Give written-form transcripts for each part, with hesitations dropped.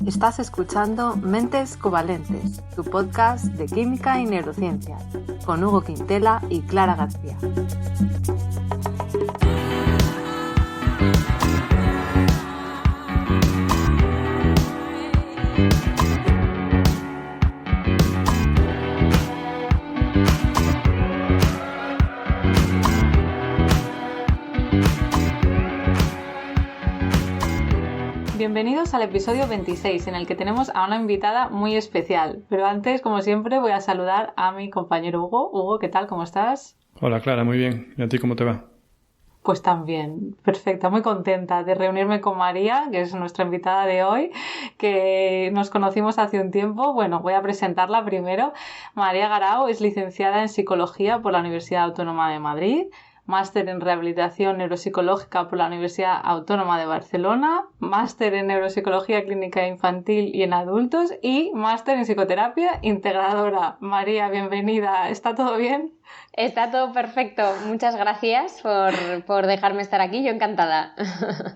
Estás escuchando Mentes Covalentes, tu podcast de química y neurociencias, con Hugo Quintela y Clara García. Bienvenidos al episodio 26, en el que tenemos a una invitada muy especial. Pero antes, como siempre, voy a saludar a mi compañero Hugo. Hugo, ¿qué tal? ¿Cómo estás? Hola, Clara, muy bien. ¿Y a ti cómo te va? Pues también, perfecta, muy contenta de reunirme con María, que es nuestra invitada de hoy, que nos conocimos hace un tiempo. Bueno, voy a presentarla primero. María Garau es licenciada en Psicología por la Universidad Autónoma de Madrid, máster en Rehabilitación Neuropsicológica por la Universidad Autónoma de Barcelona, máster en Neuropsicología Clínica Infantil y en Adultos y máster en Psicoterapia Integradora. María, bienvenida. ¿Está todo bien? Está todo perfecto. Muchas gracias por dejarme estar aquí. Yo encantada.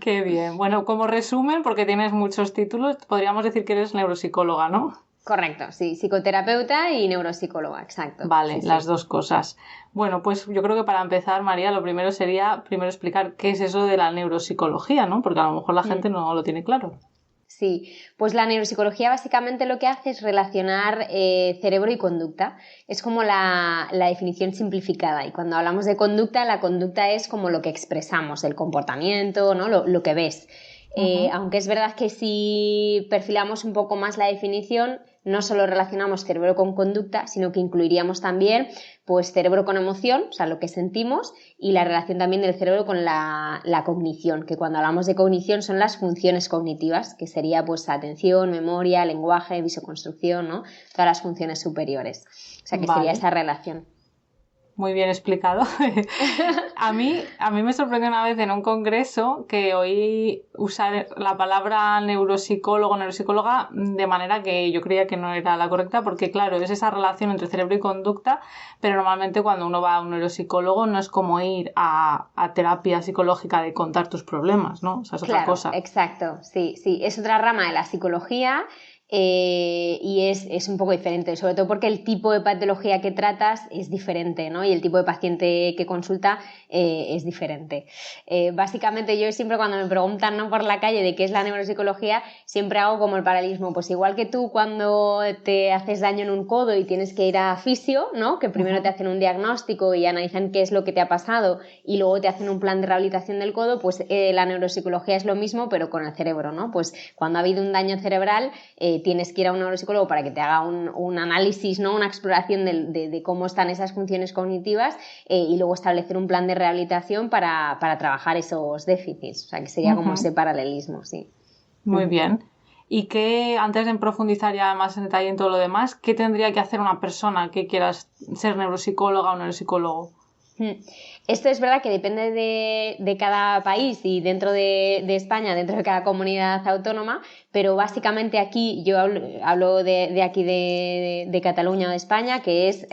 Qué bien. Bueno, como resumen, porque tienes muchos títulos, podríamos decir que eres neuropsicóloga, ¿no? Correcto, sí. Psicoterapeuta y neuropsicóloga, exacto. Vale, sí, las dos cosas. Bueno, pues yo creo que para empezar, María, lo primero sería explicar qué es eso de la neuropsicología, ¿no? Porque a lo mejor la gente no lo tiene claro. Sí, pues la neuropsicología básicamente lo que hace es relacionar cerebro y conducta. Es como la definición simplificada. Y cuando hablamos de conducta, la conducta es como lo que expresamos, el comportamiento, ¿no? Lo que ves. Aunque es verdad que si perfilamos un poco más la definición, no solo relacionamos cerebro con conducta, sino que incluiríamos también pues, cerebro con emoción, o sea, lo que sentimos, y la relación también del cerebro con la cognición, que cuando hablamos de cognición son las funciones cognitivas, que sería pues atención, memoria, lenguaje, visoconstrucción, ¿no? Todas las funciones superiores. O sea, que sería esa relación. Muy bien explicado. A mí me sorprendió una vez en un congreso que oí usar la palabra neuropsicólogo, neuropsicóloga de manera que yo creía que no era la correcta porque, claro, es esa relación entre cerebro y conducta, pero normalmente cuando uno va a un neuropsicólogo no es como ir a terapia psicológica de contar tus problemas, ¿no? O sea, es otra cosa. Exacto, sí. Es otra rama de la psicología. Y es un poco diferente, sobre todo porque el tipo de patología que tratas es diferente, ¿no? Y el tipo de paciente que consulta es diferente. Básicamente yo siempre cuando me preguntan, ¿no? Por la calle de qué es la neuropsicología, siempre hago como el paralelismo, pues igual que tú cuando te haces daño en un codo y tienes que ir a fisio, ¿no? Que primero te hacen un diagnóstico y analizan qué es lo que te ha pasado y luego te hacen un plan de rehabilitación del codo, pues la neuropsicología es lo mismo pero con el cerebro, ¿no? Pues cuando ha habido un daño cerebral tienes que ir a un neuropsicólogo para que te haga un análisis, ¿no? Una exploración de cómo están esas funciones cognitivas y luego establecer un plan de rehabilitación para trabajar esos déficits. O sea, que sería como ese paralelismo, sí. Muy bien. Y que, antes de profundizar ya más en detalle en todo lo demás, ¿qué tendría que hacer una persona que quiera ser neuropsicóloga o neuropsicólogo? Esto es verdad que depende de cada país y dentro de España, dentro de cada comunidad autónoma, pero básicamente aquí yo hablo de aquí de Cataluña o de España, que es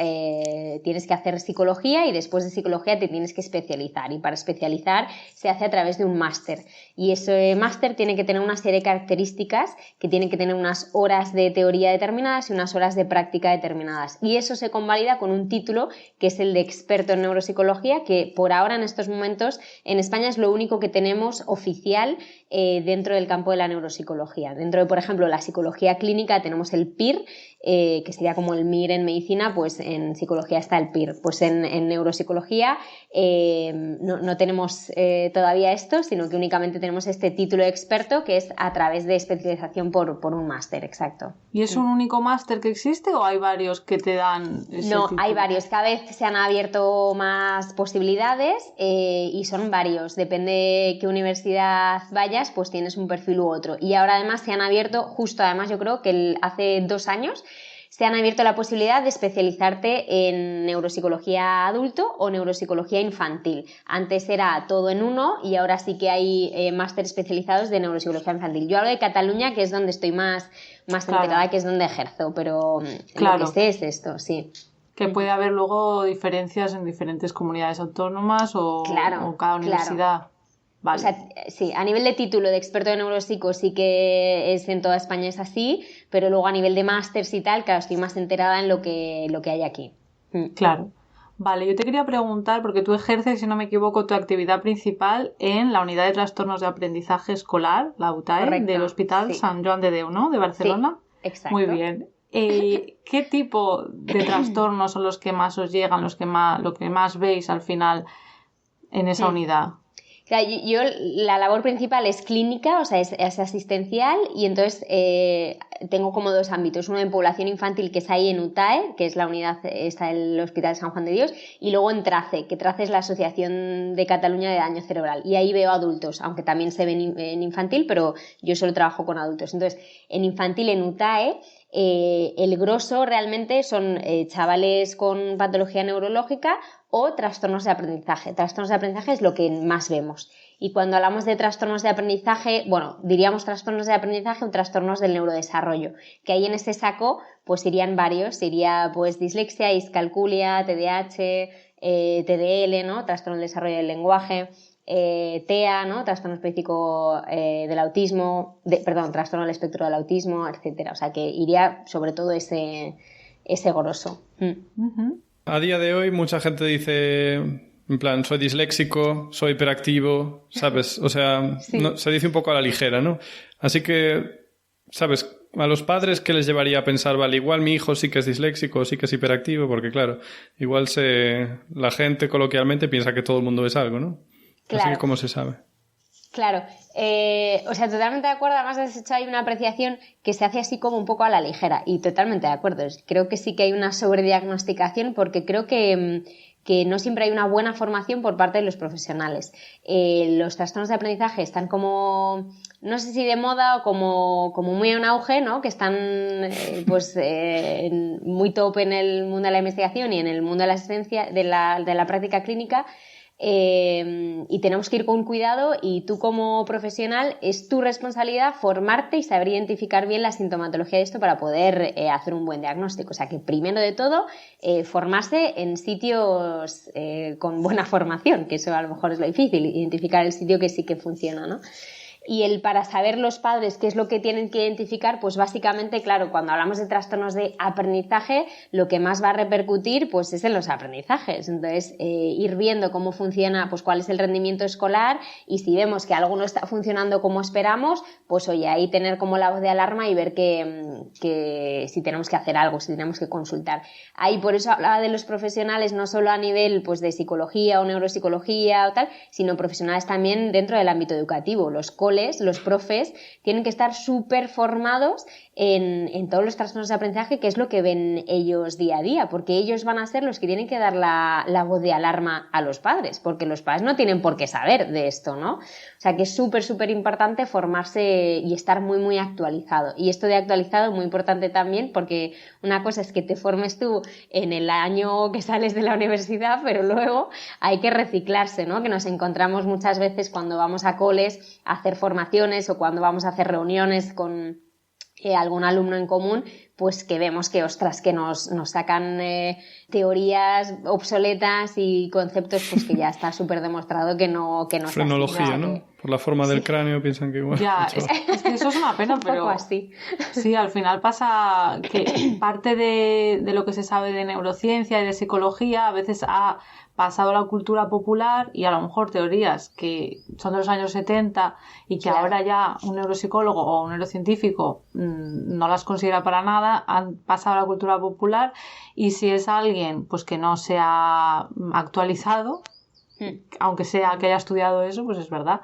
tienes que hacer psicología y después de psicología te tienes que especializar y para especializar se hace a través de un máster y ese máster tiene que tener una serie de características que tienen que tener unas horas de teoría determinadas y unas horas de práctica determinadas y eso se convalida con un título que es el de experto en neuropsicología que por ahora en estos momentos en España es lo único que tenemos oficial dentro del campo de la neuropsicología. Dentro de, por ejemplo, la psicología clínica tenemos el PIR, que sería como el MIR en medicina, pues en psicología está el PIR. Pues en neuropsicología no tenemos todavía esto, sino que únicamente tenemos este título de experto que es a través de especialización por un máster, exacto. ¿Y es un único máster que existe o hay varios que te dan ese No, título? hay varios. Cada vez se han abierto más posibilidades y son varios. Depende de qué universidad vayas, pues tienes un perfil u otro. Y ahora además se han abierto, justo además yo creo que hace 2 años, se han abierto la posibilidad de especializarte en neuropsicología adulto o neuropsicología infantil. Antes era todo en uno y ahora sí que hay máster especializados de neuropsicología infantil. Yo hablo de Cataluña, que es donde estoy más enterada, que es donde ejerzo, pero lo que sé es esto, sí. Que puede haber luego diferencias en diferentes comunidades autónomas o cada universidad. Vale. O sea, sí, a nivel de título de experto en neuropsico sí que es en toda España es así, pero luego a nivel de másters y tal, claro, estoy más enterada en lo que hay aquí. Claro. Vale, yo te quería preguntar, porque tú ejerces, si no me equivoco, tu actividad principal en la Unidad de Trastornos de Aprendizaje Escolar, la UTAE, Correcto, del Hospital sí. Sant Joan de Déu, ¿no? De Barcelona. Sí, exacto. Muy bien. ¿Qué tipo de trastornos son los que más os llegan, lo que más veis al final en esa unidad? Claro, yo la labor principal es clínica, o sea, es asistencial, y entonces tengo como dos ámbitos. Uno en población infantil, que es ahí en UTAE, que es la unidad, está el Hospital San Juan de Dios, y luego en TRACE, que TRACE es la Asociación de Cataluña de Daño Cerebral, y ahí veo adultos, aunque también se ven en infantil, pero yo solo trabajo con adultos. Entonces, en infantil, en UTAE, el grosso realmente son chavales con patología neurológica o trastornos de aprendizaje. Trastornos de aprendizaje es lo que más vemos. Y cuando hablamos de trastornos de aprendizaje, bueno, diríamos trastornos de aprendizaje o trastornos del neurodesarrollo, que ahí en ese saco pues irían varios, iría pues dislexia, discalculia, TDAH, TDL, ¿no? Trastorno del desarrollo del lenguaje, TEA, ¿no? Trastorno específico del autismo, trastorno del espectro del autismo, etcétera. O sea que iría sobre todo ese grosso. A día de hoy mucha gente dice, en plan, soy disléxico, soy hiperactivo, ¿sabes? O sea, Sí. no, se dice un poco a la ligera, ¿no? Así que, ¿sabes? A los padres, ¿qué les llevaría a pensar? Vale, igual mi hijo sí que es disléxico, sí que es hiperactivo, porque claro, igual la gente coloquialmente piensa que todo el mundo es algo, ¿no? Claro. Así que, ¿cómo se sabe? Claro, o sea, totalmente de acuerdo. Además, has hecho ahí una apreciación que se hace así como un poco a la ligera, y totalmente de acuerdo. Creo que sí que hay una sobrediagnosticación, porque creo que no siempre hay una buena formación por parte de los profesionales. Los trastornos de aprendizaje están como, no sé si de moda o como muy en auge, ¿no? Que están muy top en el mundo de la investigación y en el mundo de la asistencia, de la práctica clínica. Y tenemos que ir con cuidado, y tú como profesional es tu responsabilidad formarte y saber identificar bien la sintomatología de esto para poder hacer un buen diagnóstico. O sea que primero de todo formarse en sitios con buena formación, que eso a lo mejor es lo difícil, identificar el sitio que sí que funciona, ¿no? Y para saber los padres qué es lo que tienen que identificar, pues básicamente, claro, cuando hablamos de trastornos de aprendizaje, lo que más va a repercutir pues es en los aprendizajes. Entonces, ir viendo cómo funciona, pues cuál es el rendimiento escolar, y si vemos que algo no está funcionando como esperamos, pues oye, ahí tener como la voz de alarma y ver que si tenemos que hacer algo, si tenemos que consultar. Ahí por eso hablaba de los profesionales, no solo a nivel pues de psicología o neuropsicología o tal, sino profesionales también dentro del ámbito educativo. Los profes tienen que estar súper formados en todos los trastornos de aprendizaje, que es lo que ven ellos día a día, porque ellos van a ser los que tienen que dar la voz de alarma a los padres, porque los padres no tienen por qué saber de esto, ¿no? O sea que es súper, súper importante formarse y estar muy, muy actualizado. Y esto de actualizado muy importante también, porque una cosa es que te formes tú en el año que sales de la universidad, pero luego hay que reciclarse, ¿no? Que nos encontramos muchas veces cuando vamos a coles a hacer formaciones o cuando vamos a hacer reuniones con algún alumno en común, pues que vemos que, ostras, que nos sacan teorías obsoletas y conceptos pues que ya está súper demostrado que no frenología, así, ¿no? Por la forma del cráneo piensan que igual. Ya, es que eso es una pena, pero un poco así. Sí, al final pasa que parte de lo que se sabe de neurociencia y de psicología a veces ha pasado a la cultura popular, y a lo mejor teorías que son de los años 70 y que Claro. ahora ya un neuropsicólogo o un neurocientífico no las considera para nada, han pasado a la cultura popular, y si es alguien pues que no se ha actualizado, aunque sea que haya estudiado eso, pues es verdad.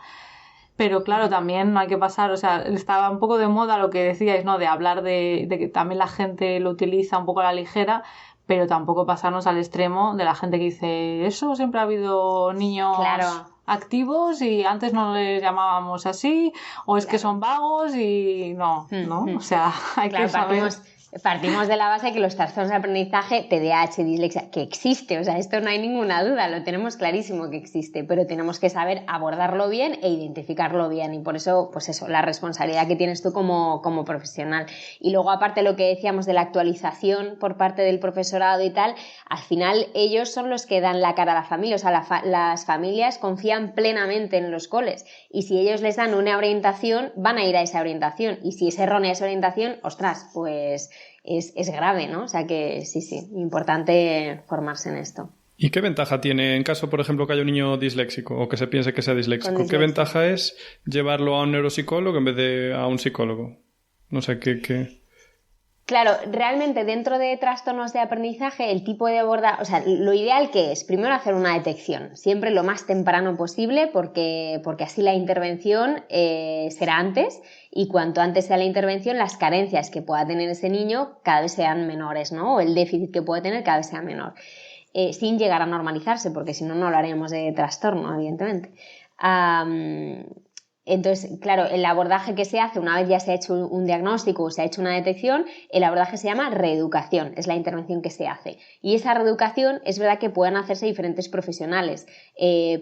Pero claro, también no hay que pasar, o sea, estaba un poco de moda lo que decíais, ¿no? De hablar de que también la gente lo utiliza un poco a la ligera, pero tampoco pasarnos al extremo de la gente que dice, eso siempre ha habido niños Claro. activos y antes no les llamábamos así, o es que son vagos y no, ¿no? O sea, hay Claro, que saber... Partimos de la base que los trastornos de aprendizaje, TDAH, dislexia, que existe, o sea, esto no hay ninguna duda, lo tenemos clarísimo que existe, pero tenemos que saber abordarlo bien e identificarlo bien, y por eso, pues eso, la responsabilidad que tienes tú como profesional. Y luego, aparte lo que decíamos de la actualización por parte del profesorado y tal, al final ellos son los que dan la cara a la familia, o sea, las familias confían plenamente en los coles, y si ellos les dan una orientación, van a ir a esa orientación, y si es errónea esa orientación, ostras, pues es grave, ¿no? O sea que sí, importante formarse en esto. ¿Y qué ventaja tiene en caso, por ejemplo, que haya un niño disléxico o que se piense que sea disléxico? ¿Qué ventaja es llevarlo a un neuropsicólogo en vez de a un psicólogo? No sé, ¿qué? Claro, realmente dentro de trastornos de aprendizaje el tipo de abordaje, o sea, lo ideal que es primero hacer una detección, siempre lo más temprano posible porque así la intervención será antes, y cuanto antes sea la intervención las carencias que pueda tener ese niño cada vez sean menores, ¿no? O el déficit que puede tener cada vez sea menor, sin llegar a normalizarse, porque si no, no lo haremos de trastorno, evidentemente. Entonces, claro, el abordaje que se hace una vez ya se ha hecho un diagnóstico o se ha hecho una detección, el abordaje se llama reeducación, es la intervención que se hace. Y esa reeducación es verdad que pueden hacerse diferentes profesionales.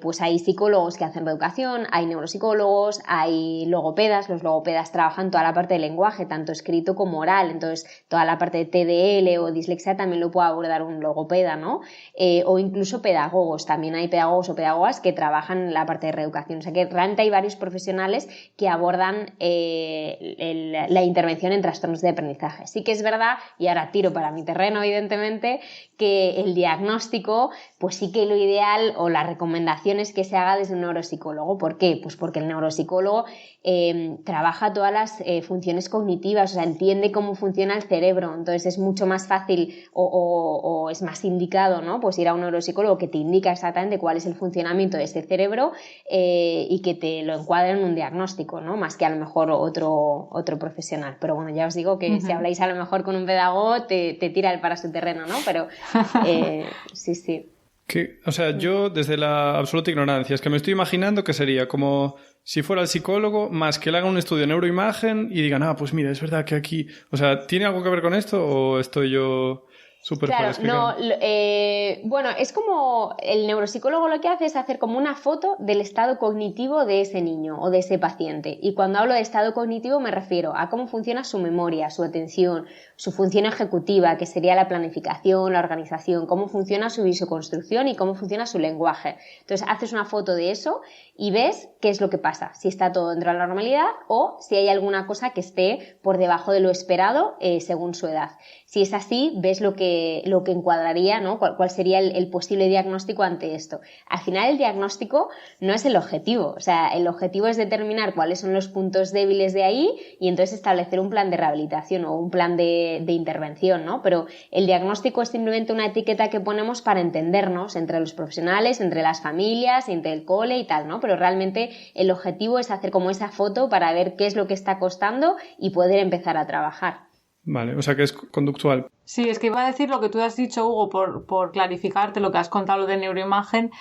Pues hay psicólogos que hacen reeducación, hay neuropsicólogos, hay logopedas. Los logopedas trabajan toda la parte del lenguaje, tanto escrito como oral. Entonces, toda la parte de TDL o dislexia también lo puede abordar un logopeda, ¿no? O incluso pedagogos. También hay pedagogos o pedagogas que trabajan en la parte de reeducación. O sea que realmente hay varios profesionales que abordan la intervención en trastornos de aprendizaje. Sí que es verdad, y ahora tiro para mi terreno evidentemente, que el diagnóstico, pues sí que lo ideal o la recomendación es que se haga desde un neuropsicólogo. ¿Por qué? Pues porque el neuropsicólogo trabaja todas las funciones cognitivas, o sea, entiende cómo funciona el cerebro, entonces es mucho más fácil o es más indicado, ¿no? Pues ir a un neuropsicólogo que te indica exactamente cuál es el funcionamiento de ese cerebro y que te lo encuadre en un diagnóstico, ¿no? Más que a lo mejor otro profesional. Pero bueno, ya os digo que si habláis a lo mejor con un pedagogo te tira él para su terreno, ¿no? Pero sí. O sea, yo desde la absoluta ignorancia, es que me estoy imaginando que sería como si fuera el psicólogo, más que le haga un estudio de neuroimagen y digan, pues mira, es verdad que aquí... O sea, ¿tiene algo que ver con esto o estoy yo súper fuera explicando? Bueno, es como el neuropsicólogo lo que hace es hacer como una foto del estado cognitivo de ese niño o de ese paciente. Y cuando hablo de estado cognitivo me refiero a cómo funciona su memoria, su atención, su función ejecutiva, que sería la planificación, la organización, cómo funciona su visoconstrucción y cómo funciona su lenguaje. Entonces haces una foto de eso y ves qué es lo que pasa, si está todo dentro de la normalidad o si hay alguna cosa que esté por debajo de lo esperado según su edad. Si es así, ves lo que encuadraría, ¿no? ¿Cuál sería el posible diagnóstico ante esto? Al final el diagnóstico no es el objetivo, o sea, el objetivo es determinar cuáles son los puntos débiles de ahí y entonces establecer un plan de rehabilitación o un plan de intervención, ¿no? Pero el diagnóstico es simplemente una etiqueta que ponemos para entendernos entre los profesionales, entre las familias, entre el cole y tal, ¿no? Pero realmente el objetivo es hacer como esa foto para ver qué es lo que está costando y poder empezar a trabajar. Vale, o sea que es conductual. Sí, es que iba a decir lo que tú has dicho, Hugo, por clarificarte lo que has contado lo de neuroimagen.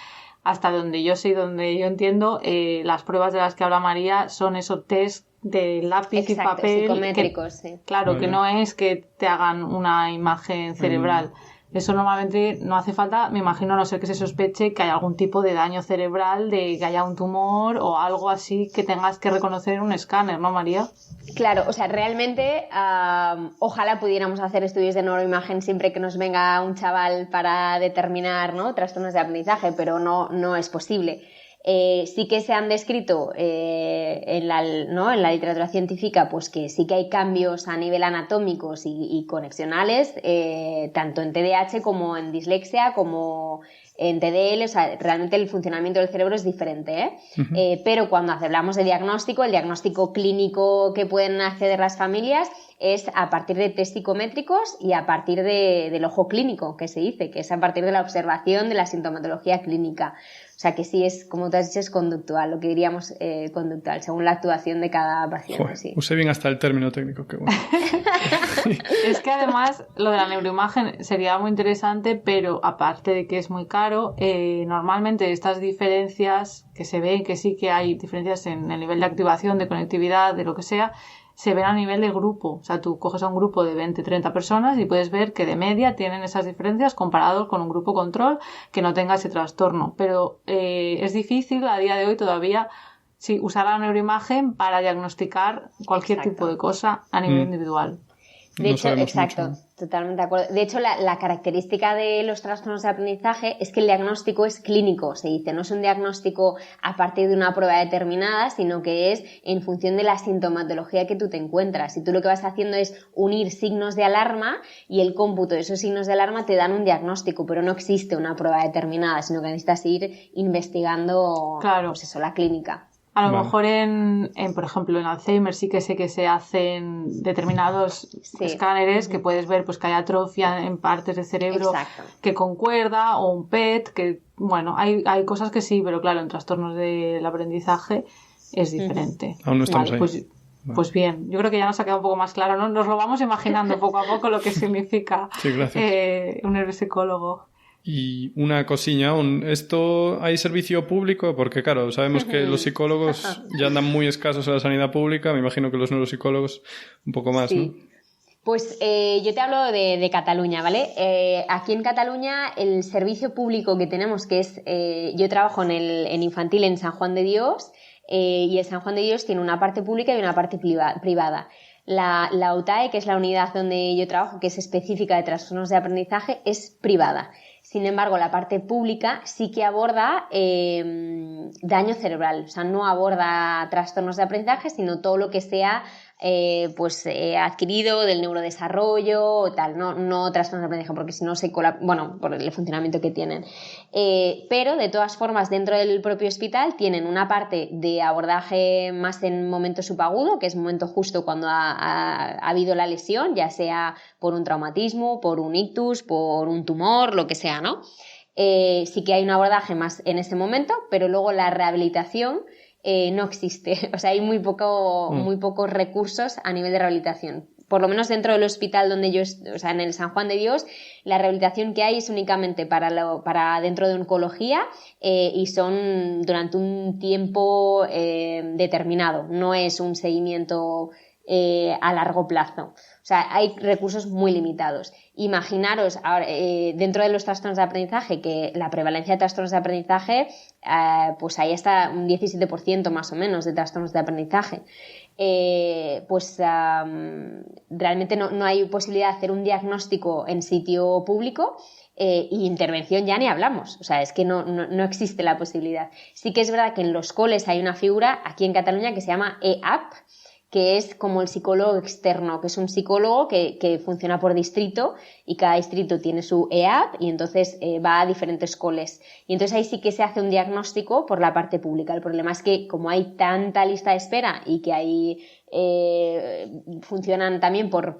Hasta donde yo sé y donde yo entiendo, las pruebas de las que habla María son esos test de lápiz y papel. Psicométricos, sí. Claro, vale. Que no es que te hagan una imagen cerebral. Eso normalmente no hace falta, me imagino, a no ser que se sospeche que hay algún tipo de daño cerebral, de que haya un tumor o algo así que tengas que reconocer en un escáner, ¿no, María? Claro, o sea, realmente ojalá pudiéramos hacer estudios de neuroimagen siempre que nos venga un chaval para determinar, ¿no?, trastornos de aprendizaje, pero no es posible. Sí que se han descrito en la literatura científica, pues que sí que hay cambios a nivel anatómicos y conexionales, tanto en TDAH como en dislexia, como en TDL. O sea, realmente el funcionamiento del cerebro es diferente, Uh-huh. Pero cuando hablamos de diagnóstico, el diagnóstico clínico que pueden acceder las familias es a partir de test psicométricos y a partir del ojo clínico, que se dice, que es a partir de la observación de la sintomatología clínica. O sea que sí es, como tú has dicho, es conductual, lo que diríamos conductual, según la actuación de cada paciente. Joder, sí. Usé bien hasta el término técnico, qué bueno. Es que además lo de la neuroimagen sería muy interesante, pero aparte de que es muy caro, normalmente estas diferencias que se ven, que sí que hay diferencias en el nivel de activación, de conectividad, de lo que sea, se ven a nivel de grupo. O sea, tú coges a un grupo de 20, 30 personas y puedes ver que de media tienen esas diferencias comparado con un grupo control que no tenga ese trastorno. Pero es difícil a día de hoy todavía usar la neuroimagen para diagnosticar cualquier tipo de cosa a nivel individual. De hecho, exacto, totalmente de acuerdo. De hecho, la característica de los trastornos de aprendizaje es que el diagnóstico es clínico, se dice. No es un diagnóstico a partir de una prueba determinada, sino que es en función de la sintomatología que tú te encuentras. Y tú lo que vas haciendo es unir signos de alarma y el cómputo de esos signos de alarma te dan un diagnóstico, pero no existe una prueba determinada, sino que necesitas ir investigando, pues eso, la clínica. A lo mejor por ejemplo, en Alzheimer sí que sé que se hacen determinados escáneres que puedes ver pues que hay atrofia en partes del cerebro que concuerda, o un PET, que bueno, hay cosas que sí, pero claro, en trastornos del aprendizaje es diferente. Aún no estamos ahí. Pues bien, yo creo que ya nos ha quedado un poco más claro, ¿no? Nos lo vamos imaginando poco a poco lo que significa un neuropsicólogo. Y una cosilla aún, ¿esto hay servicio público? Porque claro, sabemos que los psicólogos ya andan muy escasos en la sanidad pública, me imagino que los neuropsicólogos un poco más, ¿no? Pues yo te hablo de Cataluña, ¿vale? Aquí en Cataluña el servicio público que tenemos, que es, yo trabajo en infantil en San Juan de Dios, y el San Juan de Dios tiene una parte pública y una parte privada. La UTAE, que es la unidad donde yo trabajo, que es específica de trastornos de aprendizaje, es privada. Sin embargo, la parte pública sí que aborda daño cerebral, o sea, no aborda trastornos de aprendizaje, sino todo lo que sea adquirido del neurodesarrollo o tal, no trastornos de aprendizaje, porque si no se por el funcionamiento que tienen. Pero, de todas formas, dentro del propio hospital tienen una parte de abordaje más en momento subagudo, que es momento justo cuando ha habido la lesión, ya sea por un traumatismo, por un ictus, por un tumor, lo que sea, ¿no? Sí que hay un abordaje más en ese momento, pero luego la rehabilitación no existe. O sea, hay muy pocos recursos a nivel de rehabilitación. Por lo menos dentro del hospital donde yo, o sea, en el San Juan de Dios, la rehabilitación que hay es únicamente para dentro de oncología, y son durante un tiempo determinado. No es un seguimiento a largo plazo. O sea, hay recursos muy limitados. Imaginaros, ahora, dentro de los trastornos de aprendizaje, que la prevalencia de trastornos de aprendizaje, pues ahí está un 17% más o menos de trastornos de aprendizaje. Realmente no hay posibilidad de hacer un diagnóstico en sitio público, y intervención ya ni hablamos. O sea, es que no existe la posibilidad. Sí que es verdad que en los coles hay una figura aquí en Cataluña que se llama EAP, que es como el psicólogo externo, que es un psicólogo que funciona por distrito, y cada distrito tiene su EAP y entonces va a diferentes coles. Y entonces ahí sí que se hace un diagnóstico por la parte pública. El problema es que como hay tanta lista de espera y que ahí funcionan también por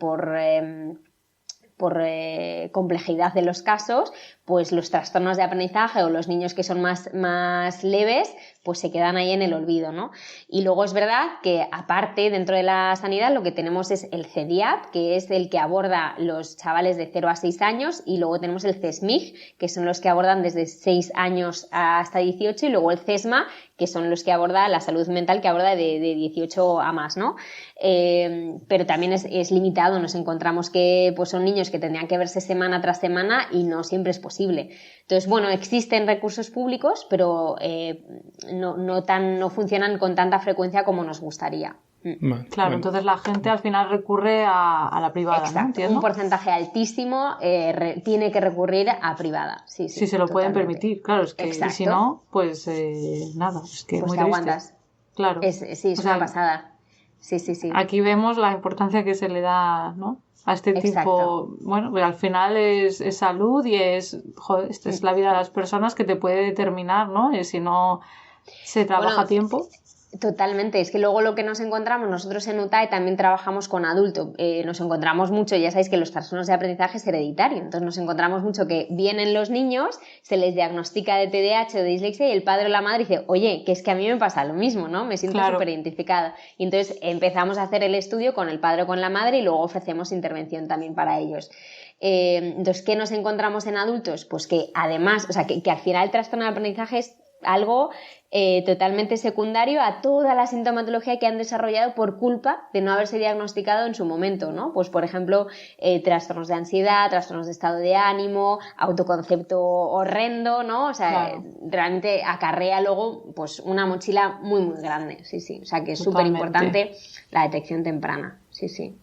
complejidad de los casos, pues los trastornos de aprendizaje o los niños que son más leves, pues se quedan ahí en el olvido, ¿no? Y luego es verdad que aparte, dentro de la sanidad, lo que tenemos es el CEDIAP, que es el que aborda los chavales de 0 a 6 años, y luego tenemos el CESMIG, que son los que abordan desde 6 años hasta 18, y luego el CESMA, que son los que aborda la salud mental, que aborda de 18 a más, ¿no? Pero también es limitado. Nos encontramos que pues son niños que tendrían que verse semana tras semana y no siempre es posible. Entonces, bueno, existen recursos públicos, pero no funcionan con tanta frecuencia como nos gustaría. Claro, entonces la gente al final recurre a la privada. Exacto, ¿no? ¿Entiendo? Un porcentaje altísimo tiene que recurrir a privada. Sí, si se lo pueden permitir, claro, es que y si no, pues nada, es que pues muy te triste. Aguantas. Claro. Es una pasada. Sí. Aquí vemos la importancia que se le da, ¿no?, a este tipo. Bueno, pues al final es salud y esta es la vida de las personas que te puede determinar, ¿no? Y si no se trabaja a tiempo. Totalmente, es que luego lo que nos encontramos, nosotros en UTAE también trabajamos con adultos, nos encontramos mucho, ya sabéis que los trastornos de aprendizaje es hereditario, entonces nos encontramos mucho que vienen los niños, se les diagnostica de TDAH o de dislexia y el padre o la madre dice, oye, que es que a mí me pasa lo mismo, ¿no? Me siento súper identificada. Y entonces empezamos a hacer el estudio con el padre o con la madre y luego ofrecemos intervención también para ellos. Entonces, ¿qué nos encontramos en adultos? Pues que además, o sea, que al final el trastorno de aprendizaje es algo totalmente secundario a toda la sintomatología que han desarrollado por culpa de no haberse diagnosticado en su momento, ¿no? Pues, por ejemplo, trastornos de ansiedad, trastornos de estado de ánimo, autoconcepto horrendo, ¿no? O sea, Claro. realmente acarrea luego pues una mochila muy, muy grande, sí, sí. O sea, que es súper Totalmente. importante la detección temprana, sí, sí.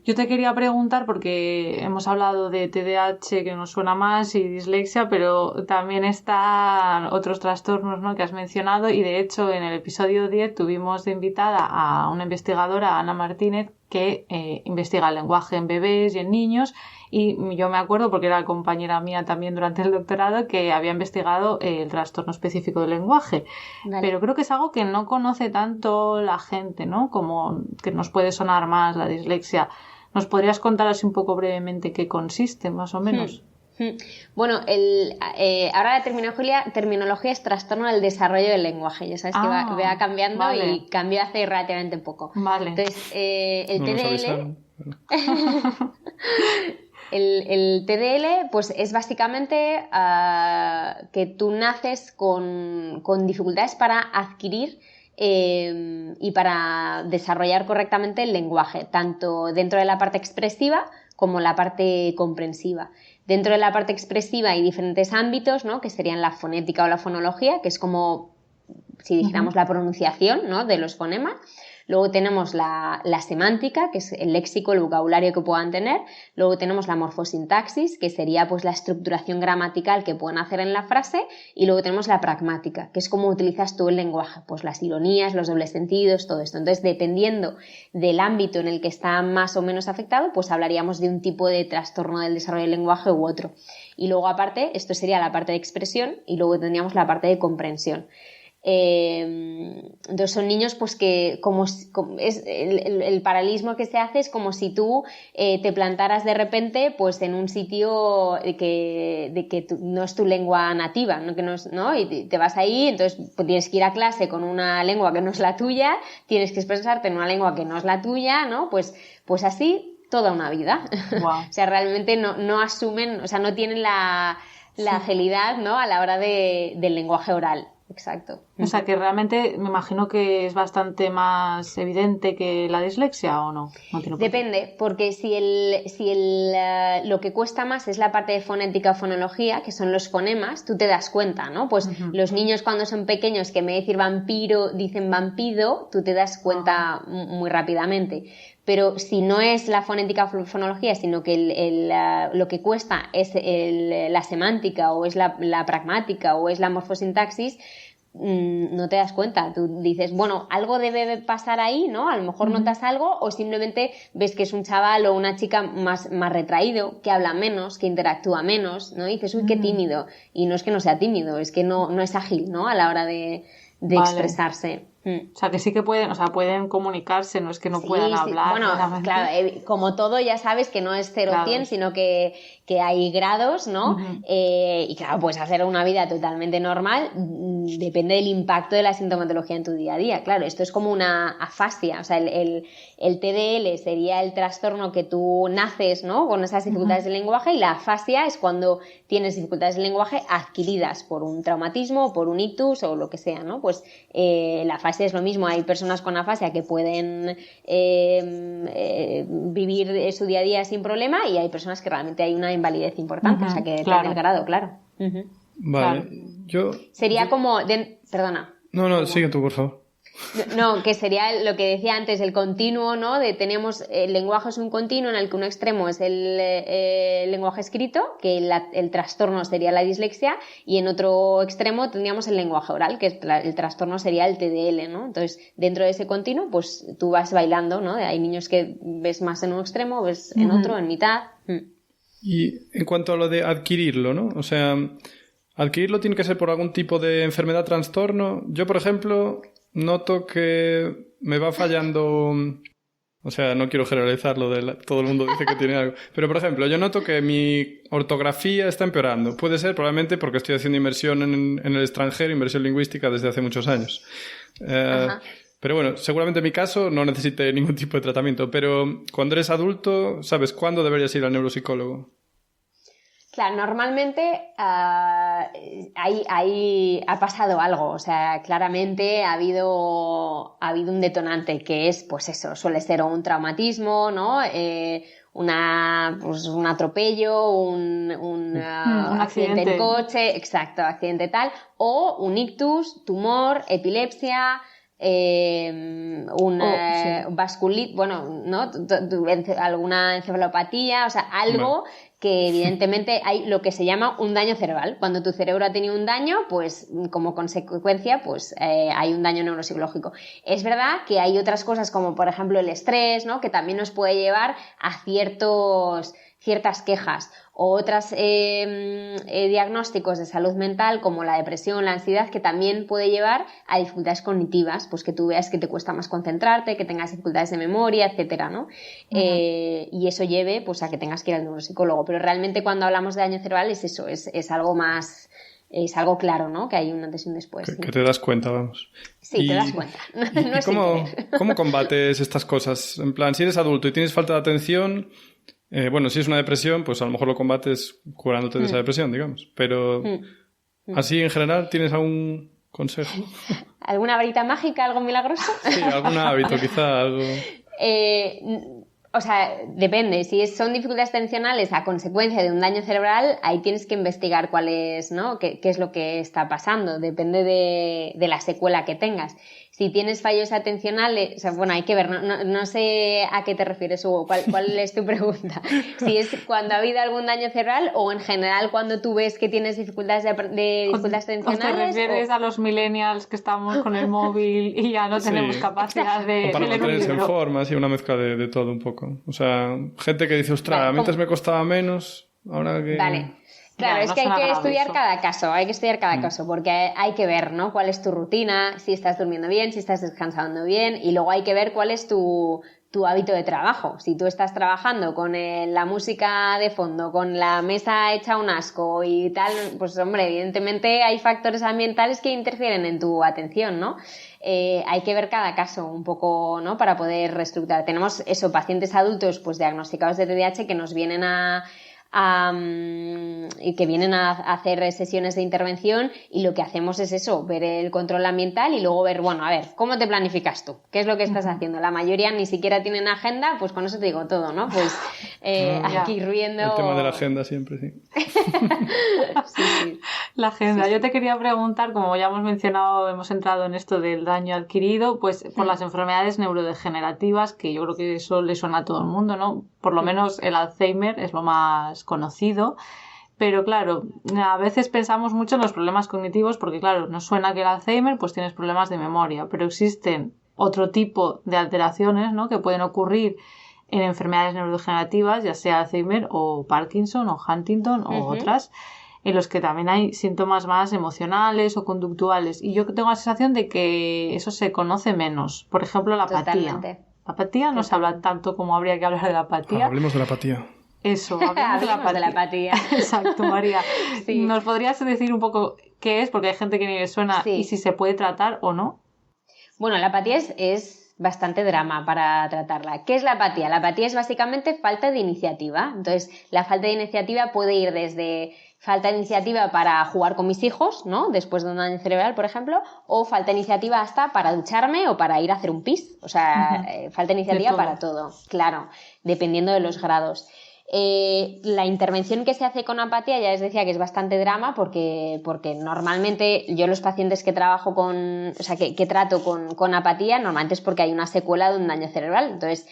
Yo te quería preguntar, porque hemos hablado de TDAH, que nos suena más, y dislexia, pero también están otros trastornos, ¿no?, que has mencionado, y de hecho en el episodio 10 tuvimos de invitada a una investigadora, Ana Martínez, que investiga el lenguaje en bebés y en niños, y yo me acuerdo, porque era compañera mía también durante el doctorado, que había investigado el trastorno específico del lenguaje. Vale. Pero creo que es algo que no conoce tanto la gente, ¿no? Como que nos puede sonar más la dislexia. ¿Nos podrías contar así un poco brevemente qué consiste, más o menos? Bueno, ahora la terminología es trastorno del desarrollo del lenguaje. Ya sabes que va cambiando, vale. y cambió hace relativamente poco. Vale. Entonces, el No nos TDL... avisaron. El TDL pues es básicamente que tú naces con dificultades para adquirir y para desarrollar correctamente el lenguaje, tanto dentro de la parte expresiva como la parte comprensiva. Dentro de la parte expresiva hay diferentes ámbitos, ¿no?, que serían la fonética o la fonología, que es como si dijéramos la pronunciación, ¿no?, de los fonemas. Luego tenemos la semántica, que es el léxico, el vocabulario que puedan tener. Luego tenemos la morfosintaxis, que sería pues la estructuración gramatical que pueden hacer en la frase. Y luego tenemos la pragmática, que es cómo utilizas tú el lenguaje, pues las ironías, los dobles sentidos, todo esto. Entonces, dependiendo del ámbito en el que está más o menos afectado, pues hablaríamos de un tipo de trastorno del desarrollo del lenguaje u otro. Y luego, aparte, esto sería la parte de expresión, y luego tendríamos la parte de comprensión. Entonces son niños pues que como es el paralelismo que se hace es como si tú te plantaras de repente pues en un sitio de que no es tu lengua nativa, ¿no? Que no es, ¿no? Y te vas ahí, entonces pues, tienes que ir a clase con una lengua que no es la tuya, tienes que expresarte en una lengua que no es la tuya, ¿no? Pues así toda una vida. Wow. O sea, realmente no asumen, o sea, no tienen la agilidad, ¿no?, a la hora del lenguaje oral. Exacto. O sea, que realmente me imagino que es bastante más evidente que la dislexia, ¿o no? No tiene por qué. Depende, porque si lo que cuesta más es la parte de fonética o fonología, que son los fonemas, tú te das cuenta, ¿no? Pues los niños cuando son pequeños, que en vez de decir vampiro dicen vampido, tú te das cuenta muy rápidamente. Pero si no es la fonética o fonología, sino que lo que cuesta es la semántica, o es la pragmática, o es la morfosintaxis, no te das cuenta. Tú dices, bueno, algo debe pasar ahí, ¿no? A lo mejor notas algo, o simplemente ves que es un chaval o una chica más retraído, que habla menos, que interactúa menos, ¿no? Y dices, uy, qué tímido. Y no es que no sea tímido, es que no es ágil, ¿no?, a la hora de expresarse. O sea, que sí que pueden, o sea, pueden comunicarse, no es que no puedan hablar. Bueno, claramente. claro, como todo ya sabes que no es 0-100, Claro. sino que hay grados, ¿no? Y claro, puedes hacer una vida totalmente normal, depende del impacto de la sintomatología en tu día a día. Claro, esto es como una afasia, o sea, el TDL sería el trastorno que tú naces, ¿no?, con esas dificultades del lenguaje, y la afasia es cuando tienes dificultades del lenguaje adquiridas por un traumatismo, por un ictus o lo que sea, ¿no? Pues la afasia es lo mismo. Hay personas con afasia que pueden vivir su día a día sin problema, y hay personas que realmente hay una invalidez importante, o sea, que depende del grado, claro. Vale, Claro. Yo... como... Perdona. No, sigue tú, por favor. No, que sería lo que decía antes, el continuo, ¿no? Tenemos el lenguaje es un continuo en el que un extremo es el lenguaje escrito, que el trastorno sería la dislexia, y en otro extremo tendríamos el lenguaje oral, que el trastorno sería el TDL, ¿no? Entonces, dentro de ese continuo, pues tú vas bailando, ¿no? Hay niños que ves más en un extremo, ves en otro, en mitad. Y en cuanto a lo de adquirirlo, ¿no? O sea, adquirirlo tiene que ser por algún tipo de enfermedad, trastorno. Yo, por ejemplo, noto que me va fallando... O sea, no quiero generalizarlo, todo el mundo dice que tiene algo. Pero, por ejemplo, yo noto que mi ortografía está empeorando. Puede ser probablemente porque estoy haciendo inmersión en el extranjero, inmersión lingüística desde hace muchos años. Pero bueno, seguramente en mi caso no necesite ningún tipo de tratamiento. Pero cuando eres adulto, ¿sabes cuándo deberías ir al neuropsicólogo? Claro, normalmente ahí ha pasado algo, o sea, claramente ha habido un detonante que es, pues eso, suele ser un traumatismo, ¿no? Pues un atropello, un accidente en coche, exacto, accidente tal, o un ictus, tumor, epilepsia, vasculitis, bueno, ¿no? Alguna encefalopatía, o sea, algo que evidentemente hay lo que se llama un daño cerebral. Cuando tu cerebro ha tenido un daño, pues como consecuencia, pues hay un daño neuropsicológico. Es verdad que hay otras cosas como por ejemplo el estrés, ¿no? Que también nos puede llevar a ciertas quejas o otros diagnósticos de salud mental como la depresión, la ansiedad, que también puede llevar a dificultades cognitivas, pues que tú veas que te cuesta más concentrarte, que tengas dificultades de memoria, etcétera, ¿no? Y eso lleve pues a que tengas que ir al neuropsicólogo. Pero realmente cuando hablamos de daño cerebral es eso, es algo más, es algo claro, ¿no? Que hay un antes y un después. Que te das cuenta, vamos. Sí, te das cuenta. No es ¿Cómo combates estas cosas? En plan, si eres adulto y tienes falta de atención... bueno, si es una depresión, pues a lo mejor lo combates curándote de esa depresión, digamos. Pero así en general, ¿tienes algún consejo? ¿Alguna varita mágica, algo milagroso? Sí, algún hábito, quizá, algo... O sea, depende. Si son dificultades atencionales a consecuencia de un daño cerebral, ahí tienes que investigar cuál es, ¿no? ¿Qué es lo que está pasando? Depende de la secuela que tengas. Si tienes fallos atencionales, o sea, bueno, hay que ver, no sé a qué te refieres, Hugo, ¿cuál es tu pregunta? Si es cuando ha habido algún daño cerebral o en general cuando tú ves que tienes dificultades dificultades atencionales. ¿O te refieres a los millennials que estamos con el móvil y ya no tenemos capacidad de... O para mantenerse en forma, así una mezcla de todo un poco. O sea, gente que dice, ostras, antes me costaba menos, ahora que... Vale. Claro, es que hay que estudiar cada caso, porque hay que ver, ¿no? Cuál es tu rutina, si estás durmiendo bien, si estás descansando bien, y luego hay que ver cuál es tu hábito de trabajo. Si tú estás trabajando con la música de fondo, con la mesa hecha un asco y tal, pues hombre, evidentemente hay factores ambientales que interfieren en tu atención, ¿no? Hay que ver cada caso un poco, ¿no? Para poder reestructurar. Tenemos pacientes adultos pues diagnosticados de TDAH que nos vienen y que vienen a hacer sesiones de intervención, y lo que hacemos es eso, ver el control ambiental y luego ver, bueno, a ver, ¿cómo te planificas tú? ¿Qué es lo que estás haciendo? La mayoría ni siquiera tienen agenda, pues con eso te digo todo, ¿no? Pues hay que ir viendo... El tema de la agenda siempre, sí. Sí. La agenda. Yo te quería preguntar, como ya hemos mencionado, hemos entrado en esto del daño adquirido, pues por las enfermedades neurodegenerativas, que yo creo que eso le suena a todo el mundo, ¿no? Por lo menos el Alzheimer es lo más conocido, pero claro, a veces pensamos mucho en los problemas cognitivos porque claro, nos suena que el Alzheimer pues tienes problemas de memoria, pero existen otro tipo de alteraciones, ¿no? Que pueden ocurrir en enfermedades neurodegenerativas, ya sea Alzheimer o Parkinson o Huntington o otras, en los que también hay síntomas más emocionales o conductuales, y yo tengo la sensación de que eso se conoce menos. Por ejemplo, la apatía. Totalmente. La apatía no se habla tanto como habría que hablar de la apatía. Hablemos de la apatía. Eso, hablemos de la apatía. Exacto, María. Sí. ¿Nos podrías decir un poco qué es? Porque hay gente que ni le suena, y si se puede tratar o no. Bueno, la apatía es bastante drama para tratarla. ¿Qué es la apatía? La apatía es básicamente falta de iniciativa. Entonces, la falta de iniciativa puede ir desde falta de iniciativa para jugar con mis hijos, ¿no? Después de un daño cerebral, por ejemplo, o falta de iniciativa hasta para ducharme o para ir a hacer un pis. O sea, falta de iniciativa para todo, claro, dependiendo de los grados. La intervención que se hace con apatía, ya les decía que es bastante drama porque normalmente yo los pacientes que trabajo que trato con apatía, normalmente es porque hay una secuela de un daño cerebral. Entonces,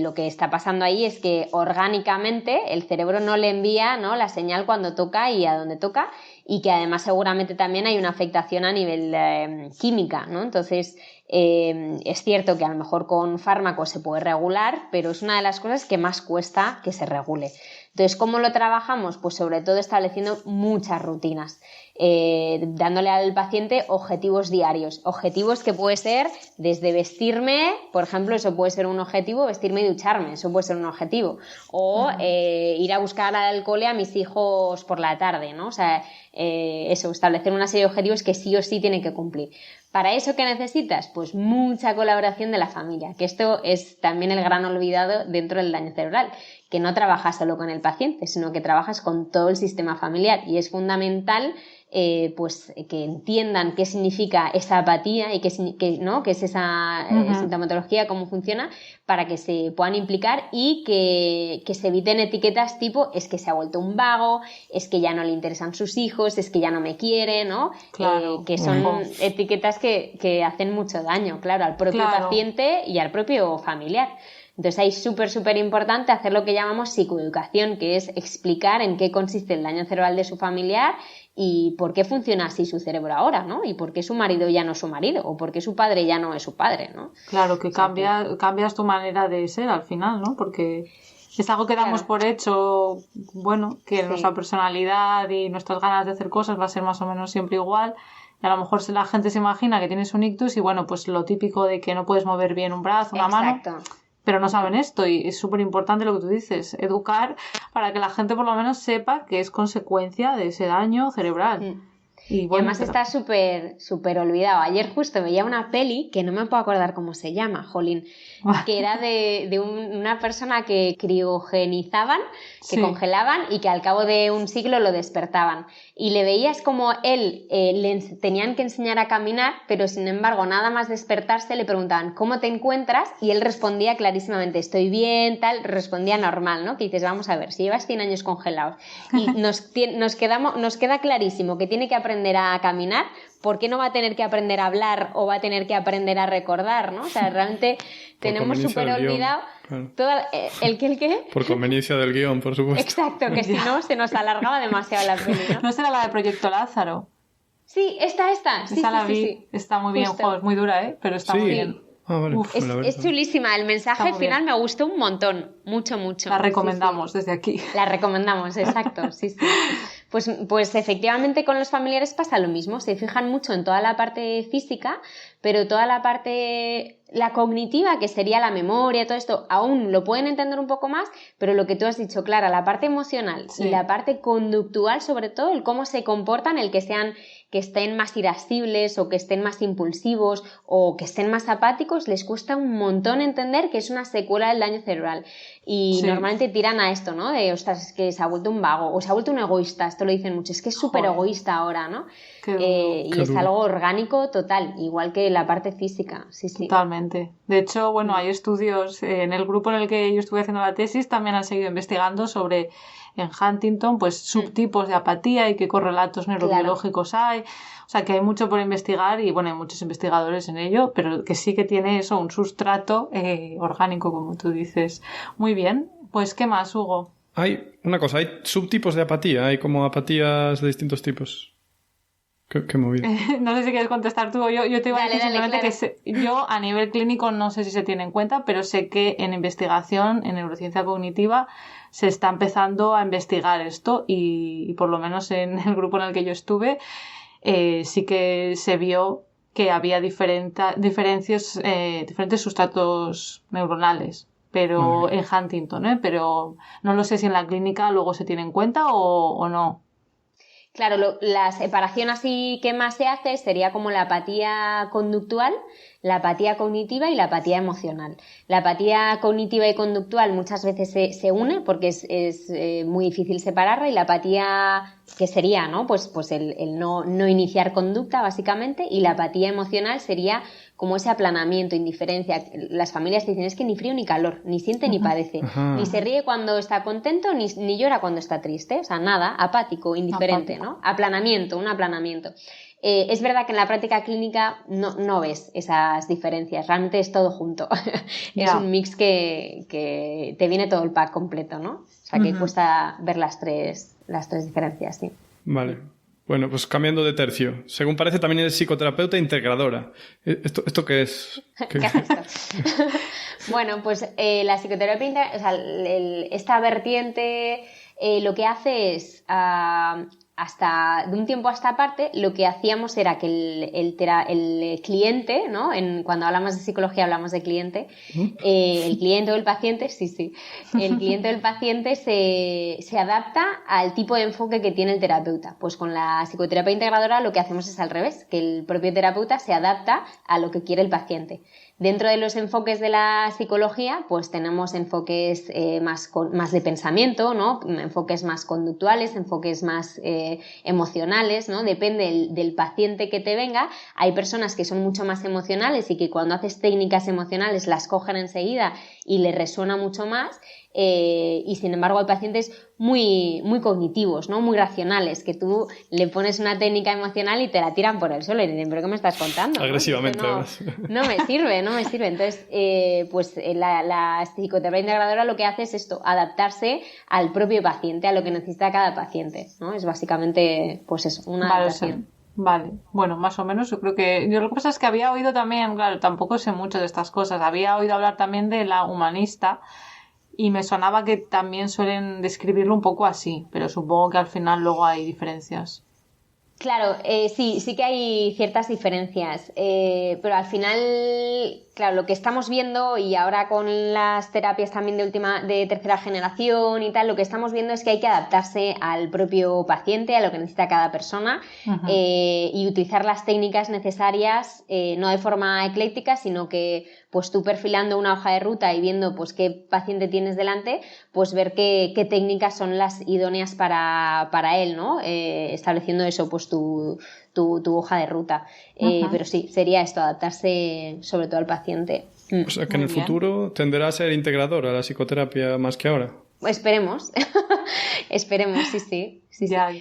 lo que está pasando ahí es que orgánicamente el cerebro no le envía, ¿no?, la señal cuando toca y a dónde toca, y que además seguramente también hay una afectación a nivel química, ¿no? Entonces, es cierto que a lo mejor con fármacos se puede regular, pero es una de las cosas que más cuesta que se regule. Entonces, ¿cómo lo trabajamos? Pues sobre todo estableciendo muchas rutinas, dándole al paciente objetivos diarios, objetivos que puede ser desde vestirme, por ejemplo, eso puede ser un objetivo, vestirme y ducharme, eso puede ser un objetivo, o ir a buscar al cole a mis hijos por la tarde, ¿no? O sea, establecer una serie de objetivos que sí o sí tienen que cumplir. ¿Para eso qué necesitas? Pues mucha colaboración de la familia, que esto es también el gran olvidado dentro del daño cerebral, que no trabajas solo con el paciente, sino que trabajas con todo el sistema familiar y es fundamental pues que entiendan qué significa esa apatía y qué es esa sintomatología, cómo funciona, para que se puedan implicar y que se eviten etiquetas tipo es que se ha vuelto un vago, es que ya no le interesan sus hijos, es que ya no me quiere, ¿no? Claro. Que son etiquetas que hacen mucho daño, claro, al propio paciente y al propio familiar. Entonces ahí es súper importante hacer lo que llamamos psicoeducación, que es explicar en qué consiste el daño cerebral de su familiar y por qué funciona así su cerebro ahora, ¿no? Y por qué su marido ya no es su marido o por qué su padre ya no es su padre, ¿no? Claro, que cambias tu manera de ser al final, ¿no? Porque es algo que damos por hecho, bueno, que nuestra personalidad y nuestras ganas de hacer cosas va a ser más o menos siempre igual. Y a lo mejor la gente se imagina que tienes un ictus y bueno, pues lo típico de que no puedes mover bien un brazo, una mano. Pero no saben esto y es súper importante lo que tú dices, educar para que la gente por lo menos sepa que es consecuencia de ese daño cerebral. Y además está súper olvidado. Ayer justo veía una peli que no me puedo acordar cómo se llama, jolín, que era de una persona que criogenizaban, que congelaban y que al cabo de un siglo lo despertaban. Y le veías como él le tenían que enseñar a caminar, pero sin embargo nada más despertarse le preguntaban ¿cómo te encuentras? Y él respondía clarísimamente estoy bien, tal, respondía normal, ¿no? Que dices, vamos a ver, si llevas 100 años congelados y nos queda clarísimo que tiene que aprender a caminar, ¿por qué no va a tener que aprender a hablar o va a tener que aprender a recordar, ¿no? O sea, realmente tenemos súper olvidado ¿El qué? Por conveniencia del guión, por supuesto. Exacto, que si no se nos alargaba demasiado la peli, ¿no? ¿No será la de Proyecto Lázaro? Sí, esta. Esa la vi. Sí. Está muy bien, es muy dura, pero está muy bien. Ah, vale. Es chulísima, el mensaje final me gustó un montón, mucho. La recomendamos desde aquí. La recomendamos, exacto, sí. Pues efectivamente con los familiares pasa lo mismo, se fijan mucho en toda la parte física, pero toda la parte, la cognitiva, que sería la memoria, todo esto, aún lo pueden entender un poco más, pero lo que tú has dicho, Clara, la parte emocional y la parte conductual, sobre todo, el cómo se comportan, el que estén más irascibles o que estén más impulsivos o que estén más apáticos, les cuesta un montón entender que es una secuela del daño cerebral. Y normalmente tiran a esto, ¿no? De, ostras, es que se ha vuelto un vago o se ha vuelto un egoísta, esto lo dicen mucho, es que es súper egoísta ahora, ¿no? Y es algo orgánico total, igual que la parte física, sí. Totalmente. De hecho, bueno, hay estudios, en el grupo en el que yo estuve haciendo la tesis también han seguido investigando sobre en Huntington, pues subtipos de apatía y qué correlatos neurobiológicos hay. O sea, que hay mucho por investigar y, bueno, hay muchos investigadores en ello, pero que sí que tiene eso, un sustrato orgánico, como tú dices. Muy bien. Pues, ¿qué más, Hugo? Hay una cosa, hay subtipos de apatía, hay como apatías de distintos tipos. ¿Qué movida? No sé si quieres contestar tú o yo. Yo te iba a decir simplemente que yo a nivel clínico no sé si se tiene en cuenta, pero sé que en investigación, en neurociencia cognitiva, se está empezando a investigar esto y por lo menos en el grupo en el que yo estuve sí que se vio que había diferentes sustratos neuronales, pero en Huntington, pero no lo sé si en la clínica luego se tiene en cuenta o no. Claro, la separación así que más se hace sería como la apatía conductual, la apatía cognitiva y la apatía emocional. La apatía cognitiva y conductual muchas veces se une porque es muy difícil separarla, y la apatía que sería, ¿no? Pues el no iniciar conducta básicamente, y la apatía emocional sería como ese aplanamiento, indiferencia. Las familias dicen es que ni frío ni calor, ni siente ni padece, ni se ríe cuando está contento, ni llora cuando está triste, o sea, nada, apático, indiferente, ¿no? Aplanamiento, un aplanamiento. Es verdad que en la práctica clínica no ves esas diferencias, realmente es todo junto. Es un mix que te viene todo el pack completo, ¿no? O sea, que cuesta ver las tres diferencias, sí. Vale. Bueno, pues cambiando de tercio. Según parece, también eres psicoterapeuta integradora. ¿Esto qué es? ¿Qué es esto? Bueno, pues la psicoterapia, o sea, esta vertiente lo que hace es hasta de un tiempo a esta parte, lo que hacíamos era que el cliente, ¿no? Cuando hablamos de psicología hablamos de cliente, el cliente o el paciente, el cliente o el paciente se adapta al tipo de enfoque que tiene el terapeuta. Pues con la psicoterapia integradora lo que hacemos es al revés, que el propio terapeuta se adapta a lo que quiere el paciente. Dentro de los enfoques de la psicología, pues tenemos enfoques más de pensamiento, ¿no? Enfoques más conductuales, enfoques más emocionales, ¿no? Depende del paciente que te venga. Hay personas que son mucho más emocionales y que cuando haces técnicas emocionales las cogen enseguida y les resuena mucho más. Y sin embargo hay pacientes muy, muy cognitivos, ¿no? Muy racionales, que tú le pones una técnica emocional y te la tiran por el suelo y dicen, ¿pero qué me estás contando? Agresivamente. No me sirve. Entonces, pues la psicoterapia integradora lo que hace es esto, adaptarse al propio paciente, a lo que necesita cada paciente, ¿no? Es básicamente, pues eso, una adaptación. Vale, bueno, más o menos yo creo que... Yo lo que pasa es que había oído también, claro, tampoco sé mucho de estas cosas, había oído hablar también de la humanista y me sonaba que también suelen describirlo un poco así, pero supongo que al final luego hay diferencias. Claro, sí que hay ciertas diferencias, pero al final, claro, lo que estamos viendo y ahora con las terapias también de tercera generación y tal, lo que estamos viendo es que hay que adaptarse al propio paciente, a lo que necesita cada persona, y utilizar las técnicas necesarias, no de forma ecléctica, sino que pues tú perfilando una hoja de ruta y viendo pues qué paciente tienes delante, pues ver qué técnicas son las idóneas para él, ¿no? Estableciendo eso, pues tu hoja de ruta. Pero sí, sería esto, adaptarse sobre todo al paciente. O sea que en el futuro tenderá a ser integradora la psicoterapia más que ahora. Esperemos. Esperemos, sí.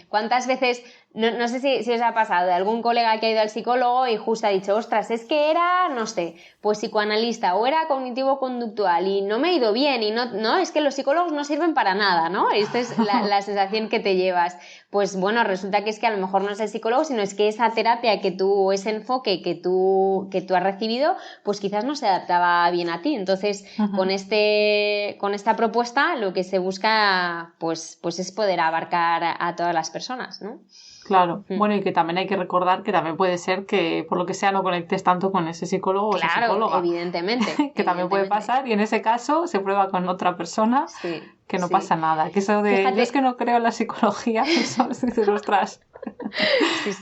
¿Cuántas veces... No sé si os ha pasado de algún colega que ha ido al psicólogo y justo ha dicho, ostras, es que era, no sé, pues psicoanalista o era cognitivo-conductual y no me ha ido bien y no, es que los psicólogos no sirven para nada, ¿no? Esta es la sensación que te llevas. Pues bueno, resulta que es que a lo mejor no es el psicólogo, sino es que esa terapia o ese enfoque que tú has recibido, pues quizás no se adaptaba bien a ti. Entonces, con esta propuesta lo que se busca pues es poder abarcar a todas las personas, ¿no? Claro, bueno, y que también hay que recordar que también puede ser que por lo que sea no conectes tanto con ese psicólogo o esa psicóloga. Claro, evidentemente. Que también puede pasar y en ese caso se prueba con otra persona que no pasa nada. Que eso de, fíjate, yo es que no creo en la psicología, eso dices, ostras.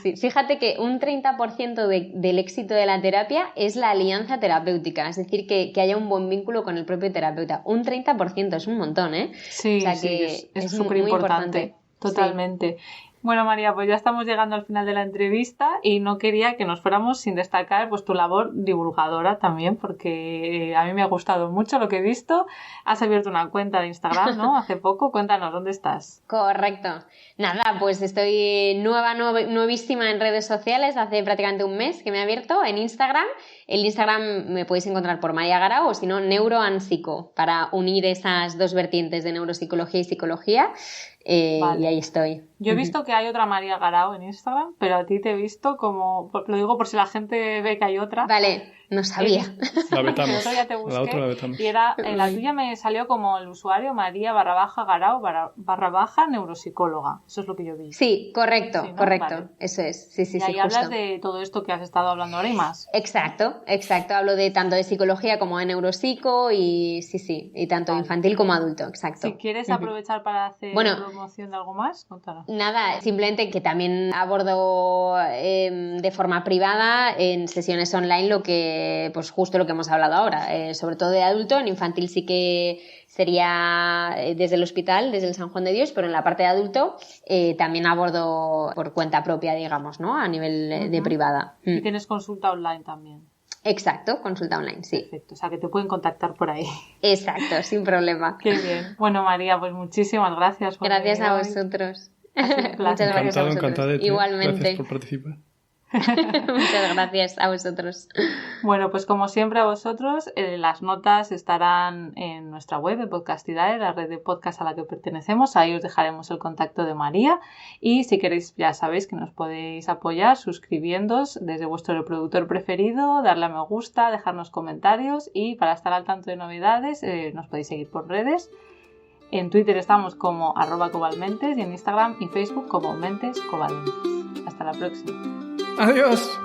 Sí. Fíjate que un 30% del éxito de la terapia es la alianza terapéutica, es decir, que haya un buen vínculo con el propio terapeuta. Un 30% es un montón, ¿eh? Sí, o sea, que es súper importante. Totalmente. Sí. Bueno, María, pues ya estamos llegando al final de la entrevista y no quería que nos fuéramos sin destacar pues tu labor divulgadora también, porque a mí me ha gustado mucho lo que he visto. Has abierto una cuenta de Instagram, ¿no? Hace poco. Cuéntanos, ¿dónde estás? Correcto. Nada, pues estoy nuevísima en redes sociales. Hace prácticamente un mes que me he abierto en Instagram. El Instagram me podéis encontrar por María Garau o si no, Neuroanpsico, para unir esas dos vertientes de neuropsicología y psicología. Vale. Y ahí estoy. Yo he visto que hay otra María Garau en Instagram, pero a ti te he visto como... Lo digo por si la gente ve que hay otra. Vale, no sabía. La vetamos. La otra ya te busqué, la otra la vetamos. Y la tuya me salió como el usuario María_Garau_ neuropsicóloga. Eso es lo que yo vi. Sí, correcto. Vale. Eso es. Sí, y ahí hablas de todo esto que has estado hablando ahora y más. Exacto. Hablo tanto de psicología como de neuropsico y y tanto infantil como adulto, exacto. Si quieres aprovechar para hacer promoción de algo más, contanos. Nada, simplemente que también abordo de forma privada en sesiones online lo que, pues justo lo que hemos hablado ahora, sobre todo de adulto. En infantil sí que sería desde el hospital, desde el San Juan de Dios, pero en la parte de adulto también abordo por cuenta propia, digamos, ¿no? A nivel de privada. Y tienes consulta online también. Exacto, consulta online, sí. Perfecto, o sea que te pueden contactar por ahí. Exacto, sin problema. Qué bien. Bueno, María, pues muchísimas gracias. Gracias a vosotros. Muchas gracias a vosotros. Encantado, igualmente. Gracias por participar. Muchas gracias a vosotros. Bueno, pues como siempre a vosotros, las notas estarán en nuestra web de Podcastidae, la red de podcast a la que pertenecemos. Ahí os dejaremos el contacto de María y si queréis ya sabéis que nos podéis apoyar suscribiéndoos desde vuestro reproductor preferido, darle a me gusta, dejarnos comentarios y para estar al tanto de novedades nos podéis seguir por redes. En Twitter estamos como @cobalmentes y en Instagram y Facebook como Mentes Covalentes. Hasta la próxima. ¡Adiós!